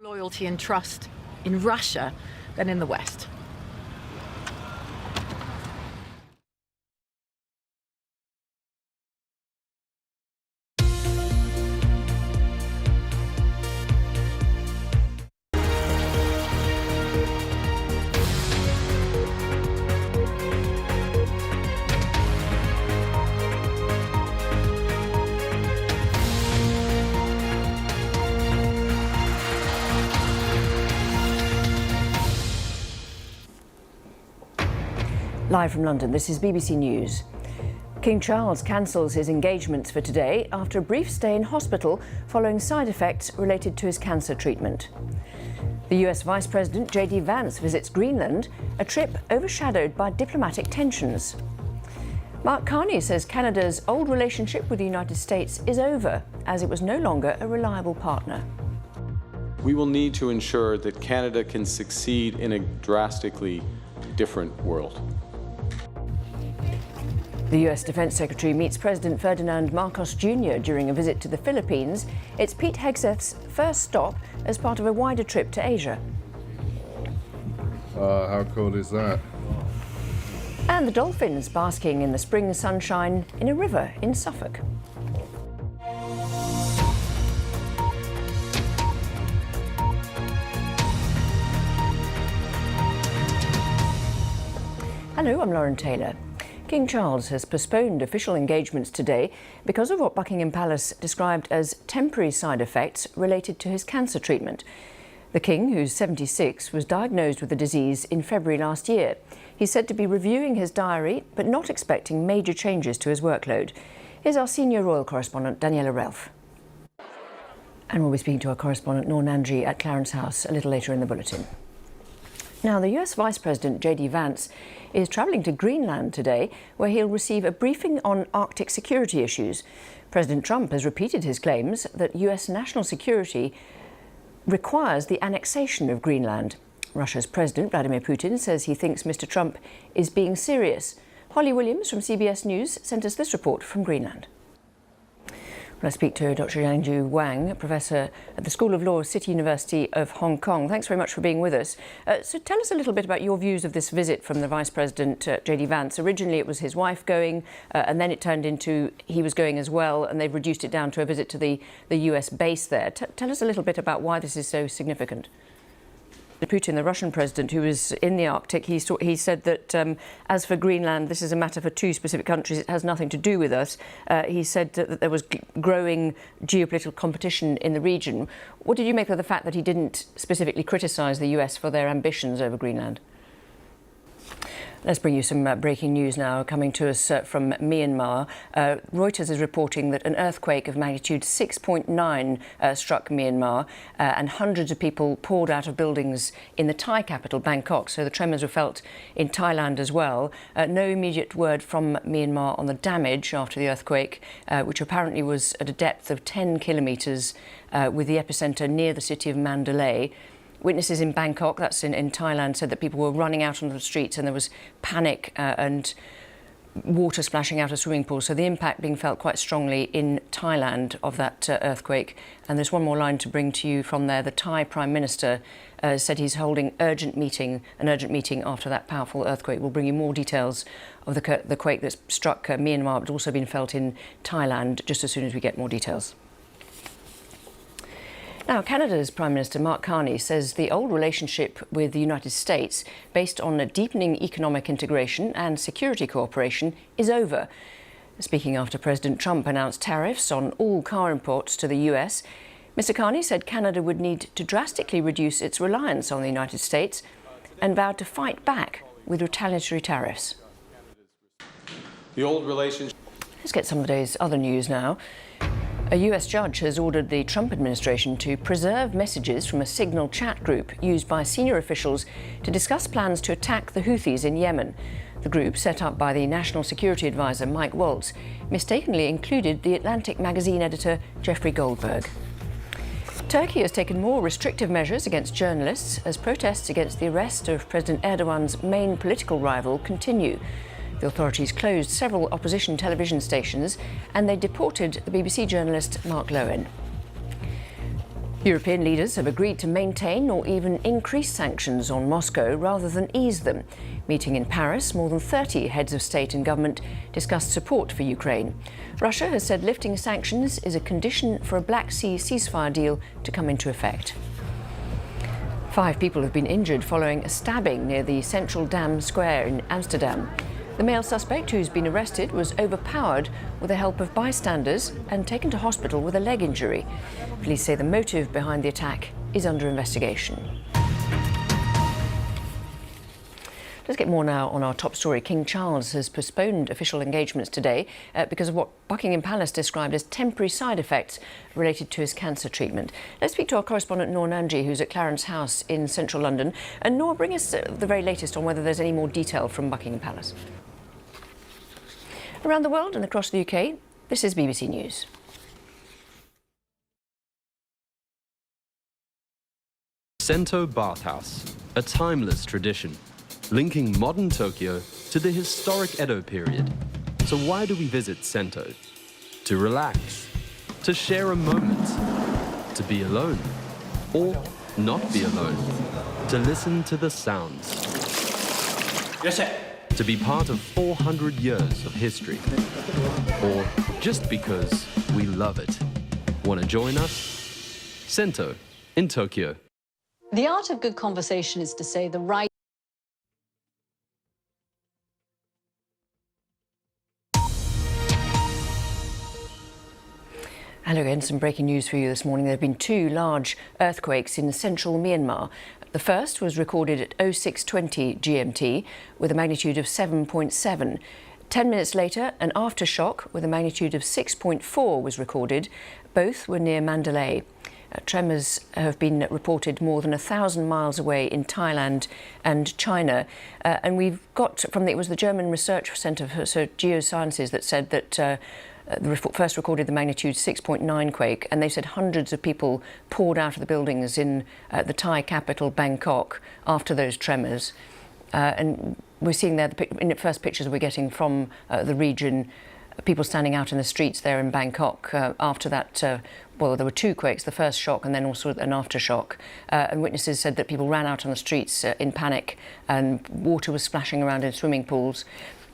Loyalty and trust in Russia than in the West. Live from London, this is BBC News. King Charles cancels his engagements for today after a brief stay in hospital following side effects related to his cancer treatment. The US Vice President J.D. Vance visits Greenland, a trip overshadowed by diplomatic tensions. Mark Carney says Canada's old relationship with the United States is over, as it was no longer a reliable partner. We will need to ensure that Canada can succeed in a drastically different world. The US Defence Secretary meets President Ferdinand Marcos Jr. during a visit to the Philippines. It's Pete Hegseth's first stop as part of a wider trip to Asia. How cold is that? And the dolphins basking in the spring sunshine in a river in Suffolk. Hello, I'm Lauren Taylor. King Charles has postponed official engagements today because of what Buckingham Palace described as temporary side effects related to his cancer treatment. The King, who's 76, was diagnosed with the disease in February last year. He's said to be reviewing his diary, but not expecting major changes to his workload. Here's our senior royal correspondent, Daniela Ralph. And we'll be speaking to our correspondent, Noor Nandji, at Clarence House a little later in the bulletin. Now, the US Vice President J.D. Vance is travelling to Greenland today, where he'll receive a briefing on Arctic security issues. President Trump has repeated his claims that US national security requires the annexation of Greenland. Russia's President Vladimir Putin says he thinks Mr. Trump is being serious. Holly Williams from CBS News sent us this report from Greenland. Let's speak to Dr. Yangju Wang, Professor at the School of Law, City University of Hong Kong. Thanks very much for being with us. So tell us a little bit about your views of this visit from the Vice President, J.D. Vance. Originally it was his wife going, and then it turned into he was going as well, and they've reduced it down to a visit to the US base there. Tell us a little bit about why this is so significant. Putin, the Russian president, who was in the Arctic, he said that as for Greenland, this is a matter for two specific countries. It has nothing to do with us. He said that there was growing geopolitical competition in the region. What did you make of the fact that he didn't specifically criticise the US for their ambitions over Greenland? Let's bring you some breaking news now coming to us from Myanmar. Reuters is reporting that an earthquake of magnitude 6.9 struck Myanmar and hundreds of people poured out of buildings in the Thai capital, Bangkok. So the tremors were felt in Thailand as well. No immediate word from Myanmar on the damage after the earthquake, which apparently was at a depth of 10 kilometres with the epicentre near the city of Mandalay. Witnesses in Bangkok, that's in Thailand, said that people were running out onto the streets and there was panic and water splashing out of swimming pools. So the impact being felt quite strongly in Thailand of that earthquake. And there's one more line to bring to you from there. The Thai Prime Minister said he's holding an urgent meeting after that powerful earthquake. We'll bring you more details of the quake that struck Myanmar, but also been felt in Thailand just as soon as we get more details. Now, Canada's Prime Minister Mark Carney says the old relationship with the United States, based on a deepening economic integration and security cooperation, is over. Speaking after President Trump announced tariffs on all car imports to the US, Mr. Carney said Canada would need to drastically reduce its reliance on the United States and vowed to fight back with retaliatory tariffs. The old relationship. Let's get some of the day's other news now. A US judge has ordered the Trump administration to preserve messages from a Signal chat group used by senior officials to discuss plans to attack the Houthis in Yemen. The group, set up by the National Security Advisor Mike Waltz, mistakenly included the Atlantic magazine editor Jeffrey Goldberg. Turkey has taken more restrictive measures against journalists as protests against the arrest of President Erdogan's main political rival continue. The authorities closed several opposition television stations and they deported the BBC journalist Mark Lowen. European leaders have agreed to maintain or even increase sanctions on Moscow rather than ease them. Meeting in Paris, more than 30 heads of state and government discussed support for Ukraine. Russia has said lifting sanctions is a condition for a Black Sea ceasefire deal to come into effect. 5 people have been injured following a stabbing near the Central Dam Square in Amsterdam. The male suspect, who's been arrested, was overpowered with the help of bystanders and taken to hospital with a leg injury. Police say the motive behind the attack is under investigation. Let's get more now on our top story. King Charles has postponed official engagements today because of what Buckingham Palace described as temporary side effects related to his cancer treatment. Let's speak to our correspondent Noor Nanji, who's at Clarence House in central London. And Noor, bring us the very latest on whether there's any more detail from Buckingham Palace. Around the world and across the UK, this is BBC News. Sento Bathhouse, a timeless tradition, linking modern Tokyo to the historic Edo period. So why do we visit Sento? To relax, to share a moment, to be alone, or not be alone, to listen to the sounds. To be part of 400 years of history, or just because we love it. Want to join us? Sento in Tokyo. The art of good conversation is to say the right. Hello again, some breaking news for you this morning. There have been 2 large earthquakes in central Myanmar. The first was recorded at 0620 GMT with a magnitude of 7.7. 10 minutes later, an aftershock with a magnitude of 6.4 was recorded. Both were near Mandalay. Tremors have been reported more than 1,000 miles away in Thailand and China. And we've got from it was the German Research Centre for Geosciences that said that first recorded the magnitude 6.9 quake, and they said hundreds of people poured out of the buildings in the Thai capital, Bangkok, after those tremors. And we're seeing there, in the first pictures we're getting from the region, people standing out in the streets there in Bangkok after that. Well, there were 2 quakes, the first shock and then also an aftershock. And witnesses said that people ran out on the streets in panic and water was splashing around in swimming pools.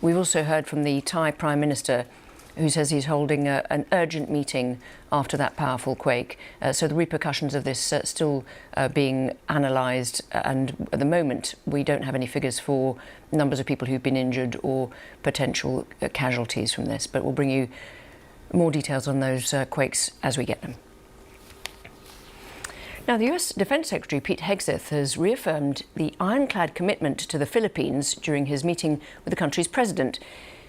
We've also heard from the Thai Prime Minister, who says he's holding an urgent meeting after that powerful quake. So the repercussions of this still being analysed, and at the moment we don't have any figures for numbers of people who've been injured or potential casualties from this, but we'll bring you more details on those quakes as we get them. Now, the US Defence Secretary Pete Hegseth has reaffirmed the ironclad commitment to the Philippines during his meeting with the country's president.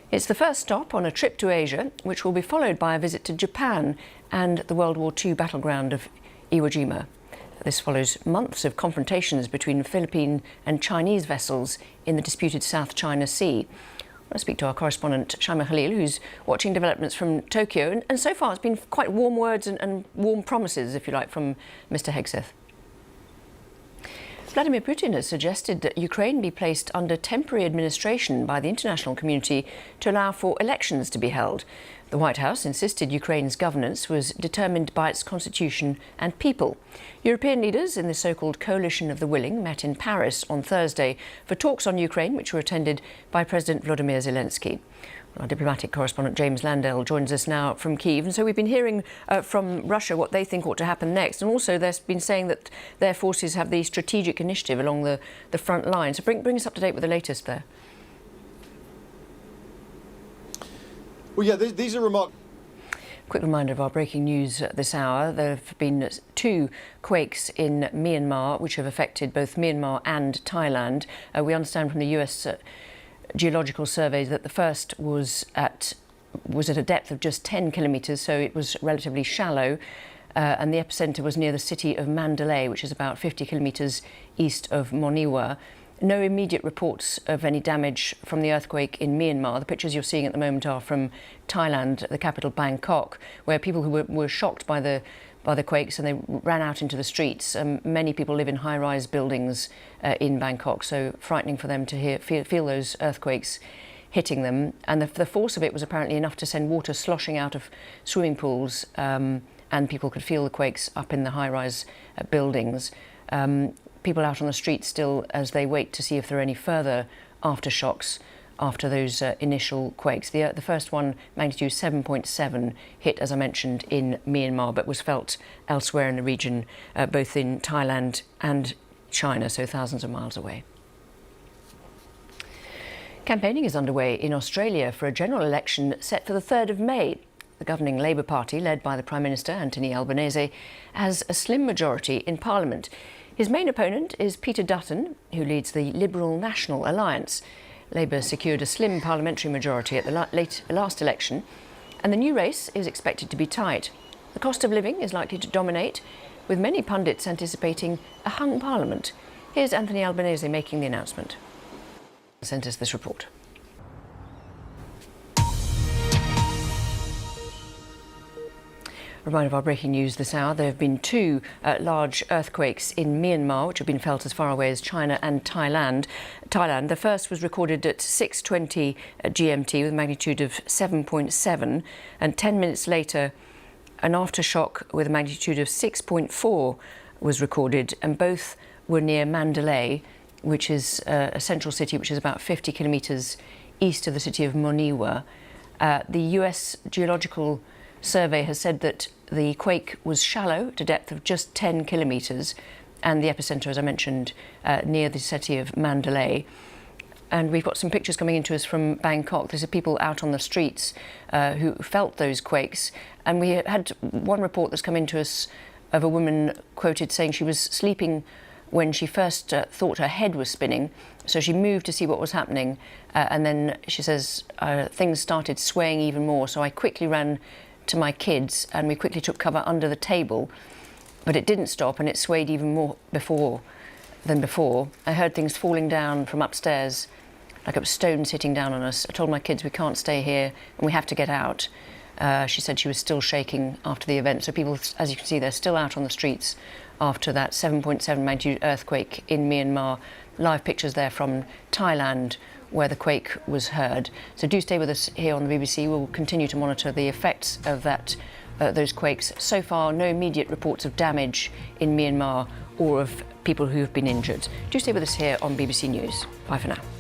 It's the first stop on a trip to Asia, which will be followed by a visit to Japan and the World War II battleground of Iwo Jima. This follows months of confrontations between Philippine and Chinese vessels in the disputed South China Sea. I'll speak to our correspondent Shaima Khalil, who's watching developments from Tokyo. And so far it's been quite warm words and warm promises, if you like, from Mr. Hegseth. Vladimir Putin has suggested that Ukraine be placed under temporary administration by the international community to allow for elections to be held. The White House insisted Ukraine's governance was determined by its constitution and people. European leaders in the so-called Coalition of the Willing met in Paris on Thursday for talks on Ukraine, which were attended by President Volodymyr Zelensky. Our diplomatic correspondent James Landell joins us now from Kyiv. And so we've been hearing from Russia what they think ought to happen next. And also they've been saying that their forces have the strategic initiative along the front line. So bring us up to date with the latest there. Well, yeah, these are remarkable. Quick reminder of our breaking news this hour. There have been 2 quakes in Myanmar which have affected both Myanmar and Thailand. We understand from the US Geological Survey that the first was at a depth of just 10 kilometres, so it was relatively shallow, and the epicentre was near the city of Mandalay, which is about 50 kilometres east of Moniwa. No immediate reports of any damage from the earthquake in Myanmar. The pictures you're seeing at the moment are from Thailand, the capital Bangkok, where people who were shocked by the quakes and they ran out into the streets. Many people live in high-rise buildings in Bangkok, so frightening for them to feel those earthquakes hitting them. And the force of it was apparently enough to send water sloshing out of swimming pools and people could feel the quakes up in the high-rise buildings. People out on the streets still as they wait to see if there are any further aftershocks after those initial quakes. The first one, magnitude 7.7, hit, as I mentioned, in Myanmar, but was felt elsewhere in the region, both in Thailand and China, so thousands of miles away. Campaigning is underway in Australia for a general election set for the 3rd of May. The governing Labour Party, led by the Prime Minister, Anthony Albanese, has a slim majority in Parliament. His main opponent is Peter Dutton, who leads the Liberal National Alliance. Labour secured a slim parliamentary majority at the last election, and the new race is expected to be tight. The cost of living is likely to dominate, with many pundits anticipating a hung parliament. Here's Anthony Albanese making the announcement. Sent us this report. A reminder of our breaking news this hour. There have been 2 large earthquakes in Myanmar, which have been felt as far away as China and Thailand. The first was recorded at 6:20 GMT with a magnitude of 7.7, and 10 minutes later, an aftershock with a magnitude of 6.4 was recorded, and both were near Mandalay, which is a central city which is about 50 kilometres east of the city of Moniwa. The US Geological Survey has said that the quake was shallow, at a depth of just 10 kilometres, and the epicentre, as I mentioned, near the city of Mandalay. And we've got some pictures coming into us from Bangkok. There's people out on the streets who felt those quakes. And we had one report that's come into us of a woman quoted saying she was sleeping when she first thought her head was spinning. So she moved to see what was happening. And then she says things started swaying even more. So I quickly ran to my kids and we quickly took cover under the table. But it didn't stop, and it swayed even more than before. I heard things falling down from upstairs, like a stone sitting down on us. I told my kids we can't stay here and we have to get out. She said she was still shaking after the event. So people, as you can see, they're still out on the streets after that 7.7 magnitude earthquake in Myanmar. Live pictures there from Thailand, where the quake was heard. So do stay with us here on the BBC. We'll continue to monitor the effects of those quakes. So far, no immediate reports of damage in Myanmar or of people who have been injured. Do stay with us here on BBC News. Bye for now.